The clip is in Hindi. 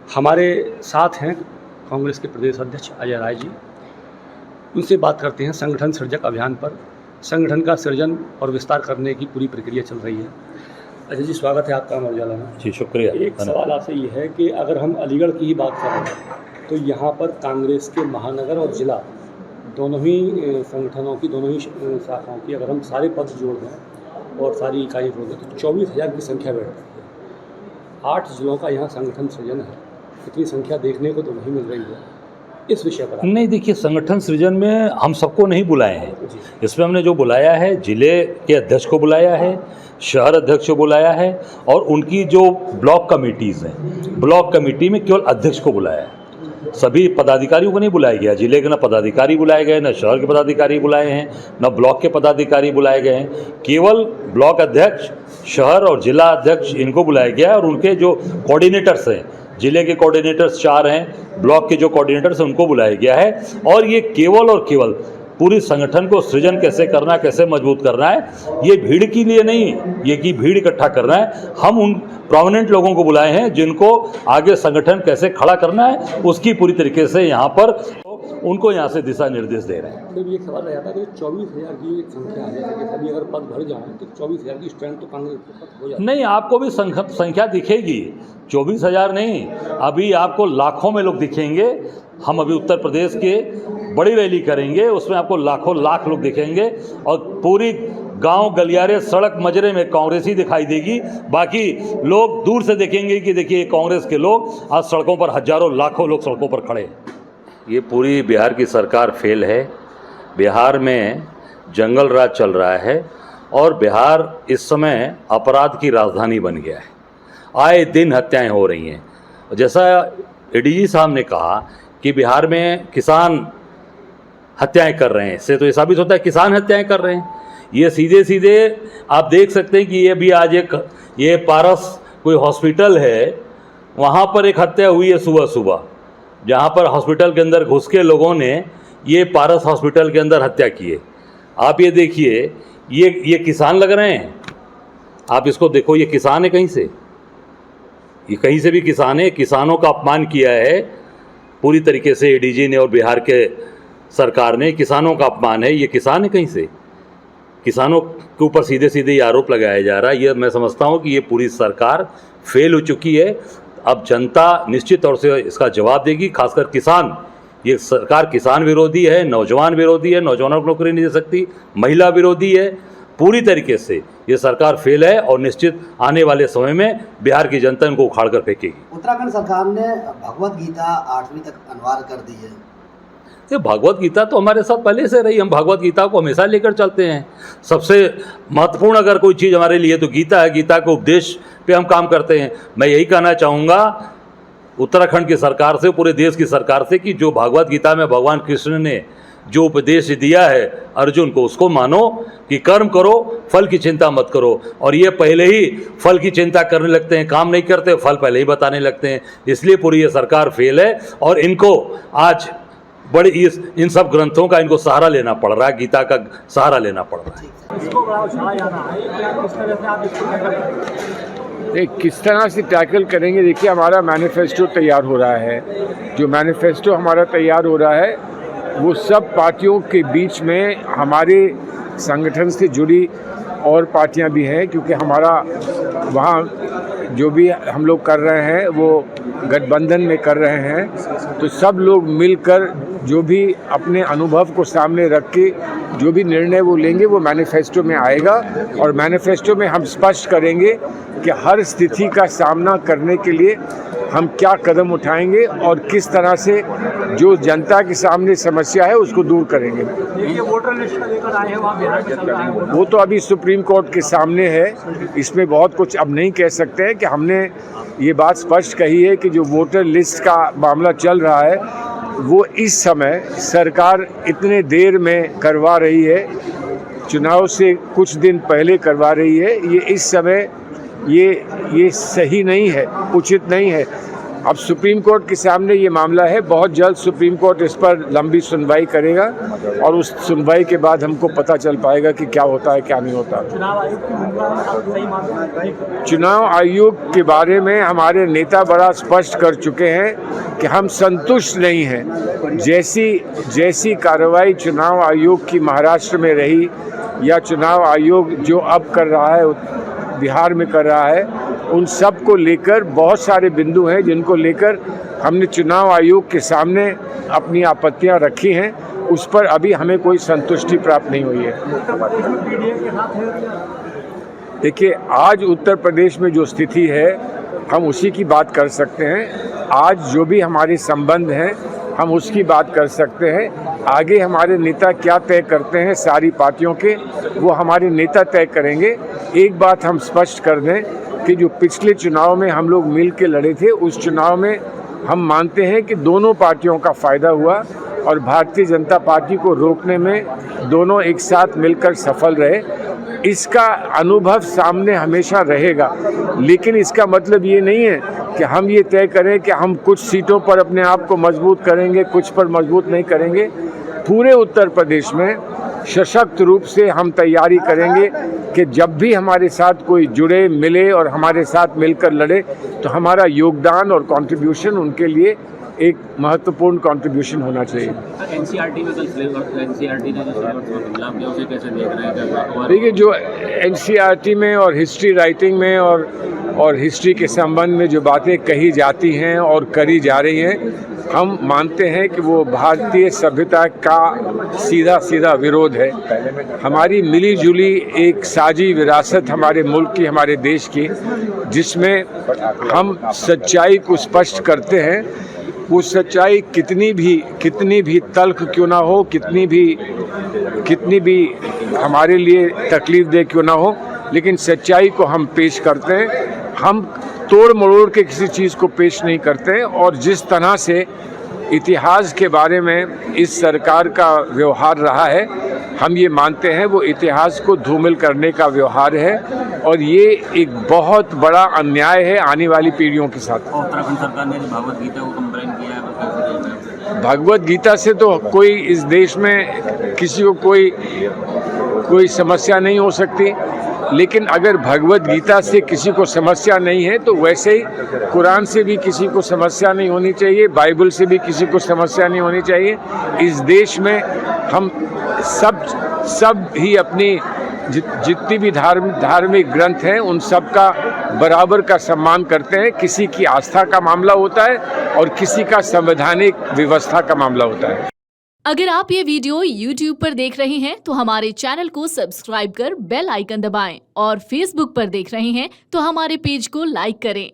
हमारे साथ हैं कांग्रेस के प्रदेश अध्यक्ष अजय राय जी। उनसे बात करते हैं संगठन सृजक अभियान पर। संगठन का सृजन और विस्तार करने की पूरी प्रक्रिया चल रही है। अजय जी, स्वागत है आपका अमर उजाला में। जी शुक्रिया। एक सवाल आपसे ये है कि अगर हम अलीगढ़ की ही बात करें तो यहाँ पर कांग्रेस के महानगर और ज़िला दोनों ही संगठनों की, दोनों ही शाखाओं की अगर हम सारे पद जोड़ दें और सारी इकाई जोड़ दें तो 24,000 की संख्या बैठती है। 8 जिलों का यहाँ संगठन सृजन है। इतनी संख्या देखने को तो नहीं मिल रही है। इस विषय पर नहीं, देखिए, संगठन सृजन में हम सबको नहीं बुलाए हैं। इसमें हमने जो बुलाया है, जिले के अध्यक्ष को बुलाया है, शहर अध्यक्ष को बुलाया है और उनकी जो ब्लॉक कमेटीज़ हैं, ब्लॉक कमेटी में केवल अध्यक्ष को बुलाया है। सभी पदाधिकारियों को नहीं बुलाया गया। जिले के न पदाधिकारी बुलाए गए, न शहर के पदाधिकारी बुलाए हैं, न ब्लॉक के पदाधिकारी बुलाए गए हैं। केवल ब्लॉक अध्यक्ष, शहर और जिला अध्यक्ष, इनको बुलाया गया है और उनके जो कोऑर्डिनेटर्स हैं, जिले के कोऑर्डिनेटर्स 4 हैं, ब्लॉक के जो कोऑर्डिनेटर्स हैं उनको बुलाया गया है। और ये केवल और केवल पूरी संगठन को सृजन कैसे करना है, कैसे मजबूत करना है, ये भीड़ के लिए नहीं, ये कि भीड़ इकट्ठा करना है। हम उन प्रोमिनेंट लोगों को बुलाए हैं जिनको आगे संगठन कैसे खड़ा करना है उसकी पूरी तरीके से यहाँ पर उनको यहाँ से दिशा निर्देश दे रहे हैं। फिर ये सवाल रह जाता है कि 24,000 की संख्या है, जैसे सभी अगर पद भर जाएं तो 24,000 की स्ट्रेंथ तो कांग्रेस हो जाती है। नहीं, आपको भी संख्या दिखेगी, 24,000 नहीं, अभी आपको लाखों में लोग दिखेंगे। हम अभी उत्तर प्रदेश के बड़ी रैली करेंगे, उसमें आपको लाखों लाख लोग दिखेंगे और पूरी गांव गलियारे सड़क मजरे में कांग्रेस ही दिखाई देगी। बाकी लोग दूर से देखेंगे कि देखिए कांग्रेस के लोग आज सड़कों पर हजारों लाखों लोग सड़कों पर खड़े हैं। ये पूरी बिहार की सरकार फेल है। बिहार में जंगल राज चल रहा है और बिहार इस समय अपराध की राजधानी बन गया है। आए दिन हत्याएं हो रही हैं। जैसा एडीजी साहब ने कहा कि बिहार में किसान हत्याएं कर रहे हैं, इससे तो ये साबित होता है किसान हत्याएं कर रहे हैं। ये सीधे सीधे आप देख सकते हैं कि ये भी आज ये पारस कोई हॉस्पिटल है, वहाँ पर एक हत्या हुई है सुबह सुबह, जहाँ पर हॉस्पिटल के अंदर घुस के लोगों ने ये पारस हॉस्पिटल के अंदर हत्या की है। आप ये देखिए, ये किसान लग रहे हैं। आप इसको देखो, ये किसान है कहीं से, ये कहीं से भी किसान है। किसानों का अपमान किया है पूरी तरीके से एडीजी ने और बिहार के सरकार ने। किसानों का अपमान है। ये किसान है कहीं से, किसानों के ऊपर सीधे सीधे ये आरोप लगाया जा रहा है। ये मैं समझता हूँ कि ये पूरी सरकार फेल हो चुकी है। अब जनता निश्चित तौर से इसका जवाब देगी, खासकर किसान। ये सरकार किसान विरोधी है, नौजवान विरोधी है, नौजवानों को नौकरी नहीं दे सकती, महिला विरोधी है। पूरी तरीके से ये सरकार फेल है और निश्चित आने वाले समय में बिहार की जनता इनको उखाड़ कर फेंकेगी। उत्तराखंड सरकार ने भगवत गीता 8वीं तक अनिवार्य कर दी है। ये भगवत गीता तो हमारे साथ पहले से रही। हम भगवत गीता को हमेशा लेकर चलते हैं। सबसे महत्वपूर्ण अगर कोई चीज़ हमारे लिए तो गीता है। गीता के उपदेश पे हम काम करते हैं। मैं यही कहना चाहूँगा उत्तराखंड की सरकार से, पूरे देश की सरकार से, कि जो भगवत गीता में भगवान कृष्ण ने जो उपदेश दिया है अर्जुन को, उसको मानो कि कर्म करो, फल की चिंता मत करो। और ये पहले ही फल की चिंता करने लगते हैं, काम नहीं करते, फल पहले ही बताने लगते हैं। इसलिए पूरी ये सरकार फेल है और इनको आज बड़ी इन सब ग्रंथों का इनको सहारा लेना पड़ रहा है, गीता का सहारा लेना पड़ रहा है। किस तरह से टैकल करेंगे, देखिए हमारा मैनिफेस्टो तैयार हो रहा है। जो मैनिफेस्टो हमारा तैयार हो रहा है वो सब पार्टियों के बीच में, हमारे संगठन से जुड़ी और पार्टियां भी हैं, क्योंकि हमारा वहाँ जो भी हम लोग कर रहे हैं वो गठबंधन में कर रहे हैं। तो सब लोग मिलकर जो भी अपने अनुभव को सामने रख के जो भी निर्णय वो लेंगे वो मैनिफेस्टो में आएगा। और मैनिफेस्टो में हम स्पष्ट करेंगे कि हर स्थिति का सामना करने के लिए हम क्या कदम उठाएंगे और किस तरह से जो जनता के सामने समस्या है उसको दूर करेंगे। ये वोटर लिस्ट का लेकर आए हैं वहाँ बिहार की सरकार, वो तो अभी सुप्रीम कोर्ट के सामने है। इसमें बहुत कुछ अब नहीं कह सकते हैं। कि हमने ये बात स्पष्ट कही है कि जो वोटर लिस्ट का मामला चल रहा है वो इस समय सरकार इतने देर में करवा रही है, चुनाव से कुछ दिन पहले करवा रही है। ये इस समय ये सही नहीं है, उचित नहीं है। अब सुप्रीम कोर्ट के सामने ये मामला है, बहुत जल्द सुप्रीम कोर्ट इस पर लंबी सुनवाई करेगा और उस सुनवाई के बाद हमको पता चल पाएगा कि क्या होता है क्या नहीं होता। चुनाव आयोग की भूमिका में आप सही मानते हैं? चुनाव आयोग के बारे में हमारे नेता बड़ा स्पष्ट कर चुके हैं कि हम संतुष्ट नहीं हैं। जैसी कार्रवाई चुनाव आयोग की महाराष्ट्र में रही या चुनाव आयोग जो अब कर रहा है बिहार में कर रहा है, उन सब को लेकर बहुत सारे बिंदु हैं जिनको लेकर हमने चुनाव आयोग के सामने अपनी आपत्तियां रखी हैं। उस पर अभी हमें कोई संतुष्टि प्राप्त नहीं हुई है। पीडीए के साथ है क्या? देखिए, आज उत्तर प्रदेश में जो स्थिति है हम उसी की बात कर सकते हैं। आज जो भी हमारे संबंध हैं हम उसकी बात कर सकते हैं। आगे हमारे नेता क्या तय करते हैं सारी पार्टियों के, वो हमारे नेता तय करेंगे। एक बात हम स्पष्ट कर दें कि जो पिछले चुनाव में हम लोग मिल के लड़े थे, उस चुनाव में हम मानते हैं कि दोनों पार्टियों का फ़ायदा हुआ और भारतीय जनता पार्टी को रोकने में दोनों एक साथ मिलकर सफल रहे। इसका अनुभव सामने हमेशा रहेगा, लेकिन इसका मतलब ये नहीं है कि हम ये तय करें कि हम कुछ सीटों पर अपने आप को मजबूत करेंगे, कुछ पर मजबूत नहीं करेंगे। पूरे उत्तर प्रदेश में सशक्त रूप से हम तैयारी करेंगे कि जब भी हमारे साथ कोई जुड़े मिले और हमारे साथ मिलकर लड़े तो हमारा योगदान और कंट्रीब्यूशन उनके लिए एक महत्वपूर्ण कंट्रीब्यूशन होना चाहिए। एनसीईआरटी में कल एनसीईआरटी ने जो सिलेबस बदलाव किया उसे कैसे देख रहे हैं? देखिए, जो एनसीईआरटी में और हिस्ट्री राइटिंग में और हिस्ट्री के संबंध में जो बातें कही जाती हैं और करी जा रही हैं, हम मानते हैं कि वो भारतीय सभ्यता का सीधा विरोध है। हमारी मिली जुली एक साझी विरासत हमारे मुल्क की, हमारे देश की, जिसमें हम सच्चाई को स्पष्ट करते हैं। वो सच्चाई कितनी भी तल्ख क्यों ना हो, कितनी भी हमारे लिए तकलीफ दे क्यों ना हो, लेकिन सच्चाई को हम पेश करते हैं। हम तोड़ मरोड़ के किसी चीज़ को पेश नहीं करते हैं। और जिस तरह से इतिहास के बारे में इस सरकार का व्यवहार रहा है, हम ये मानते हैं वो इतिहास को धूमिल करने का व्यवहार है और ये एक बहुत बड़ा अन्याय है आने वाली पीढ़ियों के साथ। उत्तराखंड सरकार ने भगवत गीता को कंप्लेन किया है। भगवत गीता से तो कोई इस देश में किसी को कोई समस्या नहीं हो सकती, लेकिन अगर भगवत गीता से किसी को समस्या नहीं है तो वैसे ही कुरान से भी किसी को समस्या नहीं होनी चाहिए, बाइबल से भी किसी को समस्या नहीं होनी चाहिए। इस देश में हम सब ही अपनी जितनी भी धार्मिक ग्रंथ हैं उन सब का बराबर का सम्मान करते हैं। किसी की आस्था का मामला होता है और किसी का संवैधानिक व्यवस्था का मामला होता है। अगर आप ये वीडियो YouTube पर देख रहे हैं तो हमारे चैनल को सब्सक्राइब कर बेल आइकन दबाएं और Facebook पर देख रहे हैं तो हमारे पेज को लाइक करें।